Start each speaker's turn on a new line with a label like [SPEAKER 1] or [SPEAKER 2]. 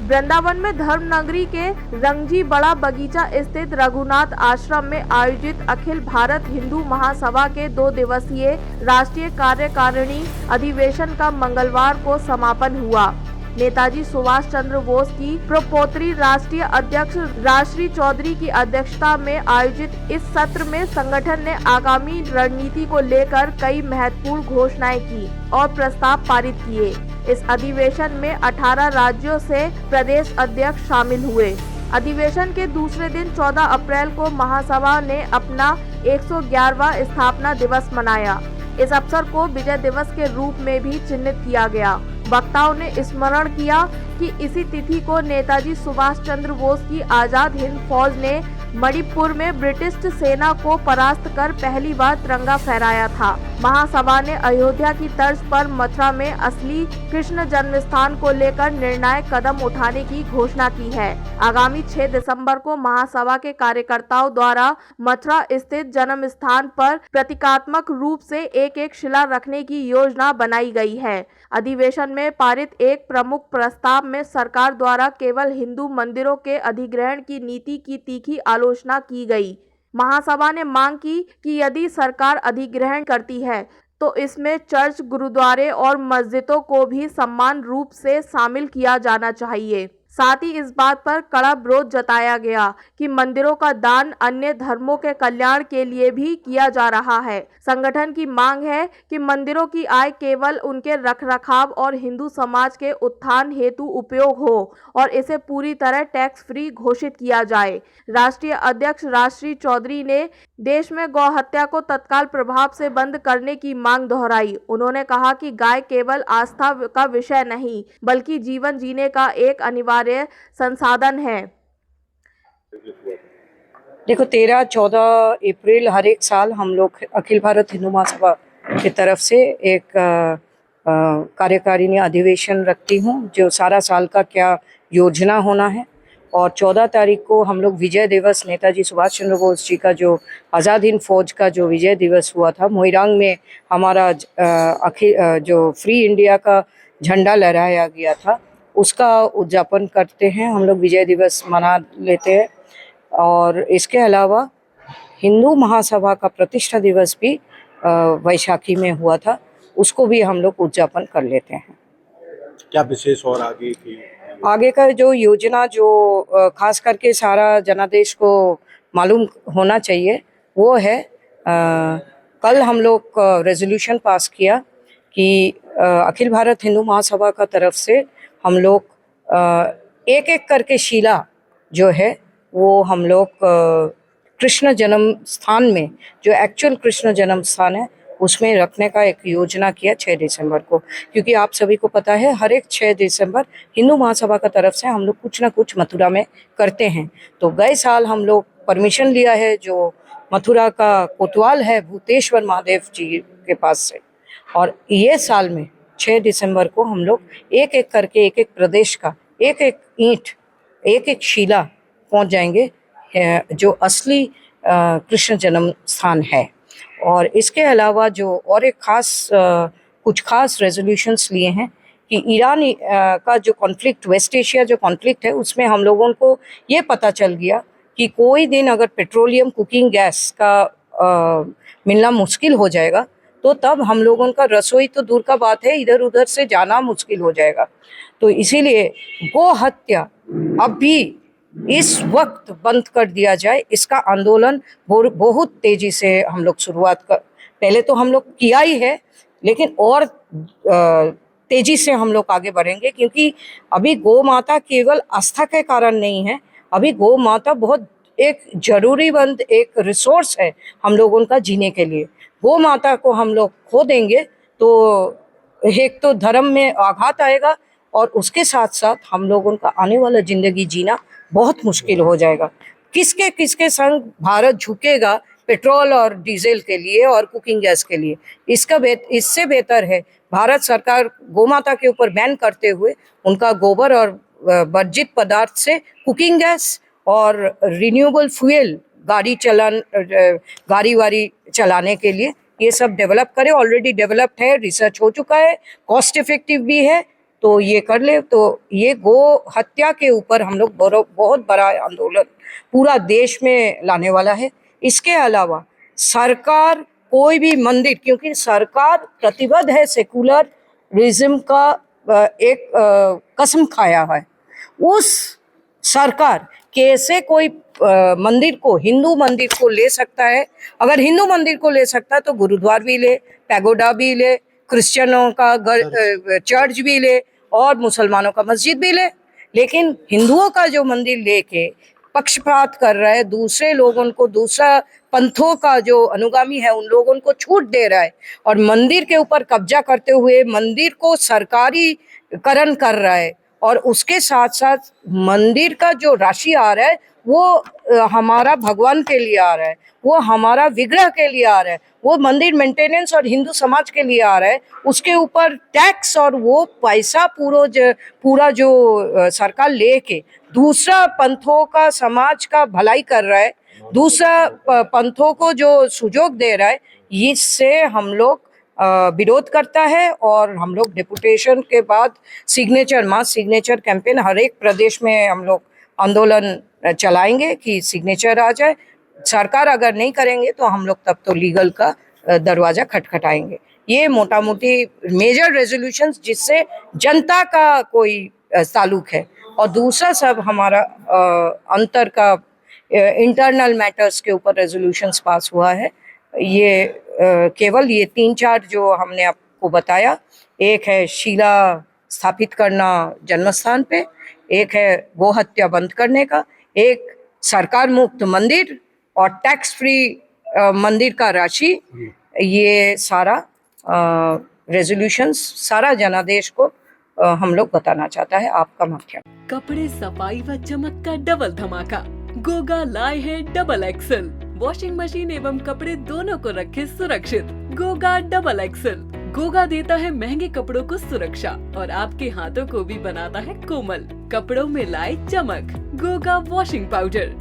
[SPEAKER 1] वृंदावन में धर्म नगरी के रंगजी बड़ा बगीचा स्थित रघुनाथ आश्रम में आयोजित अखिल भारत हिंदू महासभा के 2 दिवसीय राष्ट्रीय कार्यकारिणी अधिवेशन का मंगलवार को समापन हुआ। नेताजी सुभाष चंद्र बोस की प्रपोत्री राष्ट्रीय अध्यक्ष राजश्री चौधरी की अध्यक्षता में आयोजित इस सत्र में संगठन ने आगामी रणनीति को लेकर कई महत्वपूर्ण घोषणाएं की और प्रस्ताव पारित किए। इस अधिवेशन में 18 राज्यों से प्रदेश अध्यक्ष शामिल हुए। अधिवेशन के दूसरे दिन 14 अप्रैल को महासभा ने अपना 111वां स्थापना दिवस मनाया। इस अवसर को विजय दिवस के रूप में भी चिन्हित किया गया। वक्ताओं ने स्मरण किया कि इसी तिथि को नेताजी सुभाष चंद्र बोस की आजाद हिंद फौज ने मणिपुर में ब्रिटिश सेना को परास्त कर पहली बार तिरंगा फहराया था। महासभा ने अयोध्या की तर्ज पर मथुरा में असली कृष्ण जन्म स्थान को लेकर निर्णायक कदम उठाने की घोषणा की है। आगामी 6 दिसंबर को महासभा के कार्यकर्ताओं द्वारा मथुरा स्थित जन्म स्थान पर प्रतीकात्मक रूप से एक शिला रखने की योजना बनाई गई है। अधिवेशन में पारित एक प्रमुख प्रस्ताव में सरकार द्वारा केवल हिंदू मंदिरों के अधिग्रहण की नीति की तीखी आलोचना की गई। महासभा ने मांग की कि यदि सरकार अधिग्रहण करती है तो इसमें चर्च, गुरुद्वारे और मस्जिदों को भी समान रूप से शामिल किया जाना चाहिए। साथ ही इस बात पर कड़ा विरोध जताया गया कि मंदिरों का दान अन्य धर्मों के कल्याण के लिए भी किया जा रहा है। संगठन की मांग है कि मंदिरों की आय केवल उनके रखरखाव और हिंदू समाज के उत्थान हेतु उपयोग हो और इसे पूरी तरह टैक्स फ्री घोषित किया जाए। राष्ट्रीय अध्यक्ष राजश्री चौधरी ने देश में गौ हत्या को तत्काल प्रभाव से बंद करने की मांग दोहराई। उन्होंने कहा कि गाय केवल आस्था का विषय नहीं बल्कि जीवन जीने का एक अनिवार्य संसाधन है।
[SPEAKER 2] देखो 13-14 अप्रैल हर एक साल हम लोग अखिल भारत हिंदू महासभा की तरफ से एक कार्यकारिणी अधिवेशन रखती हूँ, जो सारा साल का क्या योजना होना है। और 14 तारीख को हम लोग विजय दिवस, नेताजी सुभाष चंद्र बोस जी का जो आज़ाद हिंद फौज का जो विजय दिवस हुआ था, मोइरांग में हमारा जो फ्री इंडिया का झंडा लहराया गया था, उसका उद्यापन करते हैं। हम लोग विजय दिवस मना लेते हैं। और इसके अलावा हिंदू महासभा का प्रतिष्ठा दिवस भी वैशाखी में हुआ था, उसको भी हम लोग उद्यापन कर लेते हैं।
[SPEAKER 3] क्या विशेष और आगे
[SPEAKER 2] का जो योजना जो खास करके सारा जनादेश को मालूम होना चाहिए वो है, कल हम लोग रेजोल्यूशन पास किया कि अखिल भारत हिंदू महासभा का तरफ से हम लोग एक करके शिला जो है वो हम लोग कृष्ण जन्म स्थान में, जो एक्चुअल कृष्ण जन्म स्थान है, उसमें रखने का एक योजना किया 6 दिसंबर को। क्योंकि आप सभी को पता है हर एक 6 दिसंबर हिंदू महासभा का तरफ से हम लोग कुछ ना कुछ मथुरा में करते हैं। तो गए साल हम लोग परमिशन लिया है, जो मथुरा का कोतवाल है भूतेश्वर महादेव जी के पास से, और ये साल में 6 दिसंबर को हम लोग एक करके एक प्रदेश का एक ईंट, एक शिला पहुंच जाएंगे जो असली कृष्ण जन्म स्थान है। और इसके अलावा जो और एक कुछ खास रेजोल्यूशंस लिए हैं कि ईरान का जो कॉन्फ्लिक्ट, वेस्ट एशिया जो कॉन्फ्लिक्ट है, उसमें हम लोगों को ये पता चल गया कि कोई दिन अगर पेट्रोलियम कुकिंग गैस का मिलना मुश्किल हो जाएगा तो तब हम लोगों का रसोई तो दूर का बात है, इधर उधर से जाना मुश्किल हो जाएगा। तो इसीलिए गो हत्या अब भी इस वक्त बंद कर दिया जाए, इसका आंदोलन बहुत तेजी से हम लोग पहले तो हम लोग किया ही है, लेकिन और तेजी से हम लोग आगे बढ़ेंगे। क्योंकि अभी गौ माता केवल आस्था के कारण नहीं है, अभी गौ माता बहुत एक जरूरीबंद एक रिसोर्स है हम लोगों का जीने के लिए। गौ माता को हम लोग खो देंगे तो एक तो धर्म में आघात आएगा और उसके साथ साथ हम लोगों का आने वाला जिंदगी जीना बहुत मुश्किल हो जाएगा। किसके संग भारत झुकेगा पेट्रोल और डीजल के लिए और कुकिंग गैस के लिए? इससे बेहतर है भारत सरकार गोमाता के ऊपर बैन करते हुए उनका गोबर और वर्जित पदार्थ से कुकिंग गैस और रिन्यूएबल फ्यूल गाड़ी वाड़ी चलाने के लिए ये सब डेवलप करे। ऑलरेडी डेवलप्ड है, रिसर्च हो चुका है, कॉस्ट इफेक्टिव भी है तो ये कर ले। तो ये गो हत्या के ऊपर हम लोग बहुत बड़ा आंदोलन पूरा देश में लाने वाला है। इसके अलावा सरकार कोई भी मंदिर, क्योंकि सरकार प्रतिबद्ध है सेकुलरिज्म का एक कसम खाया है, उस सरकार कैसे कोई मंदिर को, हिंदू मंदिर को ले सकता है? अगर हिंदू मंदिर को ले सकता है तो गुरुद्वार भी ले, पैगोडा भी ले, क्रिश्चियनों का चर्च भी ले और मुसलमानों का मस्जिद भी ले। लेकिन हिंदुओं का जो मंदिर लेके पक्षपात कर रहा है, दूसरे लोगों को, दूसरा पंथों का जो अनुगामी है उन लोगों को छूट दे रहा है और मंदिर के ऊपर कब्जा करते हुए मंदिर को सरकारीकरण कर रहा है। और उसके साथ साथ मंदिर का जो राशि आ रहा है वो हमारा भगवान के लिए आ रहा है, वो हमारा विग्रह के लिए आ रहा है, वो मंदिर मेंटेनेंस और हिंदू समाज के लिए आ रहा है। उसके ऊपर टैक्स और वो पैसा पूरा जो सरकार लेके दूसरा पंथों का, समाज का भलाई कर रहा है, दूसरा पंथों को जो सुजोग दे रहा है, इससे हम लोग विरोध करता है। और हम लोग डिपुटेशन के बाद मास सिग्नेचर कैंपेन हर एक प्रदेश में हम लोग आंदोलन चलाएंगे कि सिग्नेचर आ जाए। सरकार अगर नहीं करेंगे तो हम लोग तब तो लीगल का दरवाजा खटखटाएंगे। ये मोटा मोटी मेजर रेजोल्यूशंस जिससे जनता का कोई ताल्लुक है। और दूसरा सब हमारा अंतर का इंटरनल मैटर्स के ऊपर रेजोल्यूशंस पास हुआ है। ये केवल ये 3-4 जो हमने आपको बताया, एक है शिला स्थापित करना जन्मस्थान पे, एक है गो हत्या बंद करने का, एक सरकार मुक्त मंदिर और टैक्स फ्री मंदिर का राशि। ये सारा रेजोल्यूशंस सारा जनादेश को हम लोग बताना चाहता है आपका माध्यम।
[SPEAKER 4] कपड़े सफाई व चमक का डबल धमाका, गोगा लाए है डबल एक्सल। वॉशिंग मशीन एवं कपड़े दोनों को रखे सुरक्षित। Goga double axle. गोगा देता है महंगे कपड़ों को सुरक्षा और आपके हाथों को भी बनाता है कोमल। कपड़ों में लाए चमक। Goga washing powder.